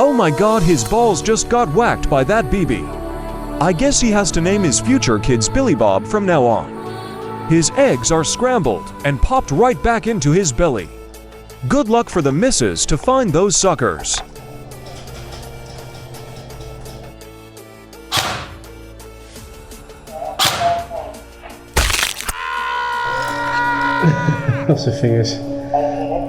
Oh my god, his balls just got whacked by that BB. I guess he has to name his future kids Billy Bob from now on. His eggs are scrambled and popped right back into his belly. Good luck for the missus to find those suckers. Lots of fingers.